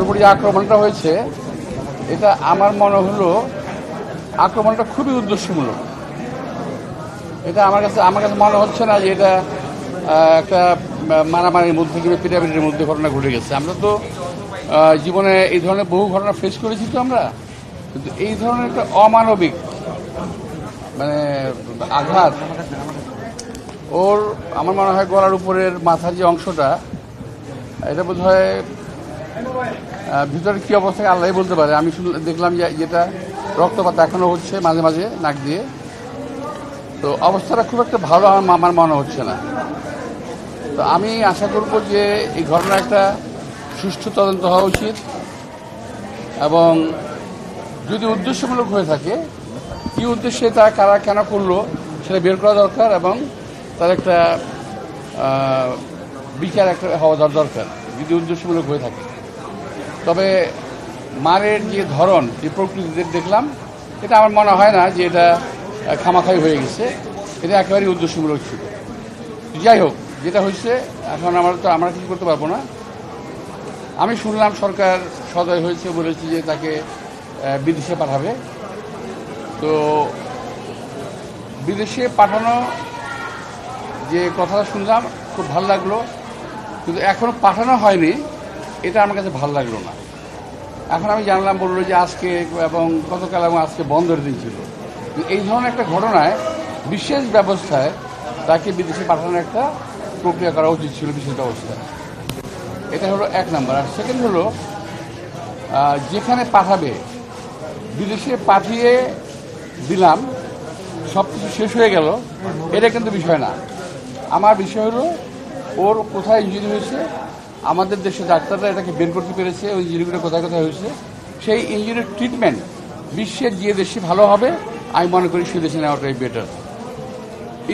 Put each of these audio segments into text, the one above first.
আমাদের উপর যে আক্রমণটা হয়েছে এটা আমার মনে হলো আক্রমণটা খুবই উদ্দেশ্যমূলক। এটা আমার কাছে মনে হচ্ছে না যে এটা একটা মারামারির মধ্যে কিংবা পিটাপিটির মধ্যে ঘটনা ঘটে গেছে। আমরা তো জীবনে এই ধরনের বহু ঘটনা ফেস করেছি তো আমরা, কিন্তু এই ধরনের একটা অমানবিক মানে আঘাত ওর আমার মনে হয় গলার উপরের মাথার যে অংশটা এটা বোধ হয় ভিতরে কী অবস্থায় আল্লাহ বলতে পারে। আমি দেখলাম যে যেটা রক্তপাত এখনও হচ্ছে মাঝে মাঝে নাক দিয়ে, তো অবস্থাটা খুব একটা ভালো আমার মনে হচ্ছে না। তো আমি আশা করব যে এই ঘটনা একটা সুষ্ঠু তদন্ত হওয়া উচিত এবং যদি উদ্দেশ্যমূলক হয়ে থাকে কী উদ্দেশ্যে তা কারা কেন করলো সেটা বের করা দরকার এবং তার একটা বিচার একটা হওয়া দরকার যদি উদ্দেশ্যমূলক হয়ে থাকে। তবে মারের যে ধরন যে প্রকৃতি দেখলাম এটা আমার মনে হয় না যে এটা খামাখাই হয়ে গেছে, এটা একেবারেই উদ্দেশ্যমূলক ছিল। যাই হোক, যেটা হয়েছে এখন আমরা কিছু করতে পারবো না। আমি শুনলাম সরকার সদয় হয়েছে, বলেছে যে তাকে বিদেশে পাঠাবে। তো বিদেশে পাঠানো যে কথাটা শুনলাম খুব ভালো লাগলো, কিন্তু এখনো পাঠানো হয়নি, এটা আমার কাছে ভালো লাগলো না। এখন আমি জানলাম বললো যে আজকে এবং গতকাল এবং আজকে বন্ধের দিন ছিল। এই ধরনের একটা ঘটনায় বিশেষ ব্যবস্থায় তাকে বিদেশে পাঠানোর একটা প্রক্রিয়া করা উচিত ছিল বিশেষ ব্যবস্থায়। এটা হলো এক নাম্বার। আর সেকেন্ড হলো যেখানে পাঠাবে বিদেশে পাঠিয়ে দিলাম সব কিছু শেষ হয়ে গেল, এটা কিন্তু বিষয় না। আমার বিষয় হলো ওর কোথায় ইঞ্জুরি হয়েছে, আমাদের দেশে ডাক্তাররা এটাকে বের করতে পেরেছে ওই ইঞ্জুরিগুলো কোথায় কোথায় হয়েছে, সেই ইঞ্জুরির ট্রিটমেন্ট বিশ্বের যে দেশে ভালো হবে আমি মনে করি সে দেশে নেওয়াটাই বেটার।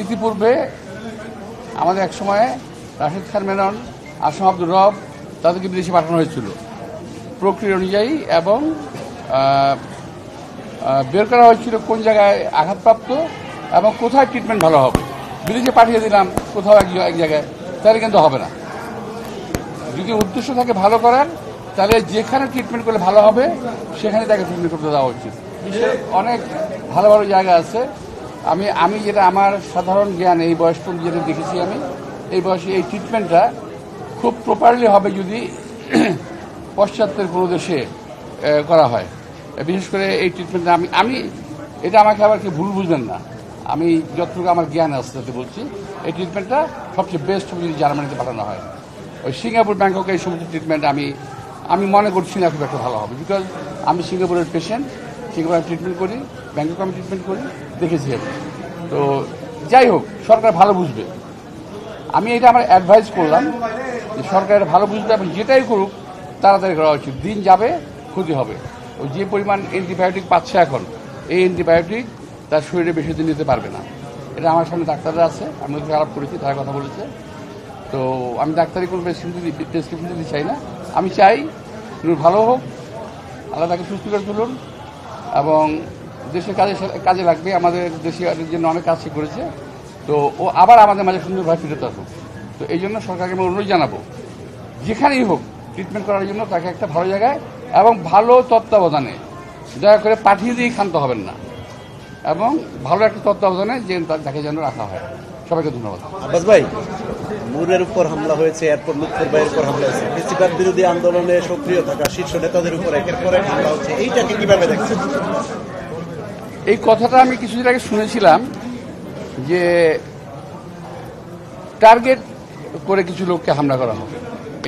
ইতিপূর্বে আমাদের এক সময়ে রাশেদ খান মেনন, আসম আব্দুর রব তাদেরকে বিদেশে পাঠানো হয়েছিল প্রক্রিয়া অনুযায়ী এবং বের করা হয়েছিল কোন জায়গায় আঘাতপ্রাপ্ত এবং কোথায় ট্রিটমেন্ট ভালো হবে। বিদেশে পাঠিয়ে দিলাম কোথাও এক জায়গায়, তাহলে কিন্তু হবে না। যদি উদ্দেশ্য থাকে ভালো করার, তাহলে যেখানে ট্রিটমেন্ট করলে ভালো হবে সেখানে তাকে ট্রিটমেন্ট করতে দেওয়া উচিত। অনেক ভালো ভালো জায়গা আছে। আমি যেটা আমার সাধারণ জ্ঞান এই বয়স পর্যন্ত যেটা দেখেছি, আমি এই বয়সে এই ট্রিটমেন্টটা খুব প্রপারলি হবে যদি পশ্চাত্যের কোনো দেশে করা হয়। বিশেষ করে এই ট্রিটমেন্টটা আমি এটা আমাকে আবার কি ভুল বুঝবেন না, আমি যতটুকু আমার জ্ঞান আছে তাতে বলছি এই ট্রিটমেন্টটা সবচেয়ে বেস্ট হবে যদি জার্মানিতে পাঠানো হয়। ওই সিঙ্গাপুর, ব্যাংকক এই সমস্ত ট্রিটমেন্ট আমি মনে করছি না খুব একটা ভালো হবে, বিকজ আমি সিঙ্গাপুরের পেশেন্ট, সিঙ্গাপুরে ট্রিটমেন্ট করি, ব্যাংকক আমি ট্রিটমেন্ট করি, দেখেছি আমি। তো যাই হোক, সরকার ভালো বুঝবে। আমি এটা আমার অ্যাডভাইস করলাম যে সরকার ভালো বুঝবে এবং যেটাই করুক তাড়াতাড়ি করা উচিত। দিন যাবে, ক্ষতি হবে। ওই যে পরিমাণ অ্যান্টিবায়োটিক পাচ্ছে এখন, এই অ্যান্টিবায়োটিক তার শরীরে বেশি দিন নিতে পারবে না। এটা আমার সামনে ডাক্তাররা আছে, আমি ওদেরকে আলাপ করেছি, তারা কথা বলেছে। তো আমি ডাক্তারি কোনো প্রেসক্রিপশন দিতে চাই না, আমি চাই ভালো হোক, আল্লাহ তাকে সুস্থ করে তুলুন এবং দেশের কাজে লাগবে। আমাদের দেশের জন্য অনেক কাজ করেছে, তো ও আবার আমাদের মাঝে সুন্দরভাবে ফিরে আসুক। তো এই জন্য সরকারকে আমি অনুরোধ জানাবো যেখানেই হোক ট্রিটমেন্ট করার জন্য তাকে একটা ভালো জায়গায় এবং ভালো তত্ত্বাবধানে, দয়া করে পাঠিয়ে দিয়ে ক্ষান্ত হবেন না, এবং ভালো একটা তত্ত্বাবধানে যে তাকে যেন রাখা হয়। সবাইকে ধন্যবাদ। আব্বাস ভাই, নূরের উপর হামলা হয়েছে, এরপর লুৎফর ভাইয়ের উপর হামলা হয়েছে, ফেসিবাদ বিরোধী আন্দোলনে সক্রিয় থাকা শীর্ষ নেতাদের উপর একের পর এক হামলা হচ্ছে, এইটাকে কিভাবে দেখছেন? এই কথাটা আমি কিছুদিন আগে শুনেছিলাম যে টার্গেট করে কিছু লোককে হামলা করা হবে,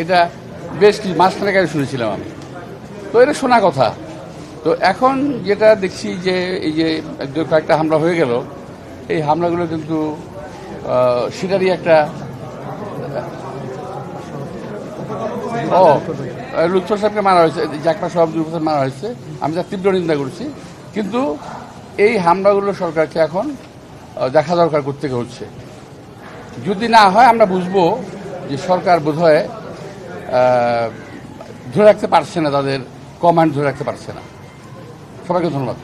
এটা বেশ কিছু মাসখানেক আগে শুনেছিলাম আমি। তো এটা শোনা কথা। তো এখন যেটা দেখছি যে এই যে কয়েকটা হামলা হয়ে গেল, এই হামলাগুলো কিন্তু সেটারই একটা লুৎফর সাহেবকে মারা হয়েছে, জাকপা সব দুর্ঘটনা মারা হয়েছে, আমি তার তীব্র নিন্দা করছি। কিন্তু এই হামলাগুলো সরকারকে এখন দেখা দরকার করতে হচ্ছে। যদি না হয় আমরা বুঝবো যে সরকার বোধহয় ধরে রাখতে পারছে না, তাদের কমান্ড ধরে রাখতে পারছে না। সবাইকে ধন্যবাদ।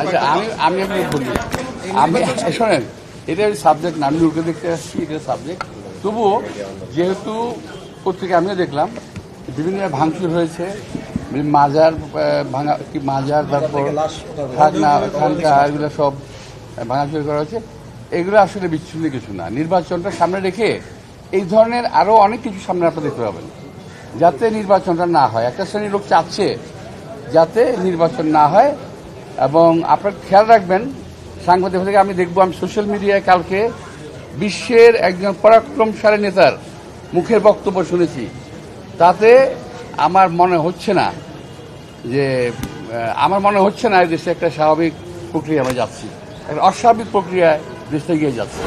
আচ্ছা, আমি বলি আমি শোনেন, এটা সাবজেক্ট না, আমি লোকে দেখতে আসছি, এটা সাবজেক্ট। তবুও যেহেতু পত্রিকা আমিও দেখলাম বিভিন্ন ভাঙচুর হয়েছে, মাজার ভাঙা, কি মাজার, তারপর খানকা, এগুলো সব ভাঙাচুরি করা হয়েছে। এগুলো আসলে বিচ্ছিন্ন কিছু না। নির্বাচনটা সামনে রেখে এই ধরনের আরো অনেক কিছু সামনে আপনারা দেখতে পাবেন, যাতে নির্বাচনটা না হয়। একটা শ্রেণীর লোক চাচ্ছে যাতে নির্বাচন না হয়। এবং আপনারা খেয়াল রাখবেন, সাংবাদিক থেকে আমি দেখবো, আমি সোশ্যাল মিডিয়ায় কালকে বিশ্বের একজন পরাক্রমশালী নেতার মুখের বক্তব্য শুনেছি। তাতে আমার মনে হচ্ছে না এই দেশে একটা স্বাভাবিক প্রক্রিয়া আমরা যাচ্ছি, একটা অস্বাভাবিক প্রক্রিয়ায় দেশটা এগিয়ে যাচ্ছে।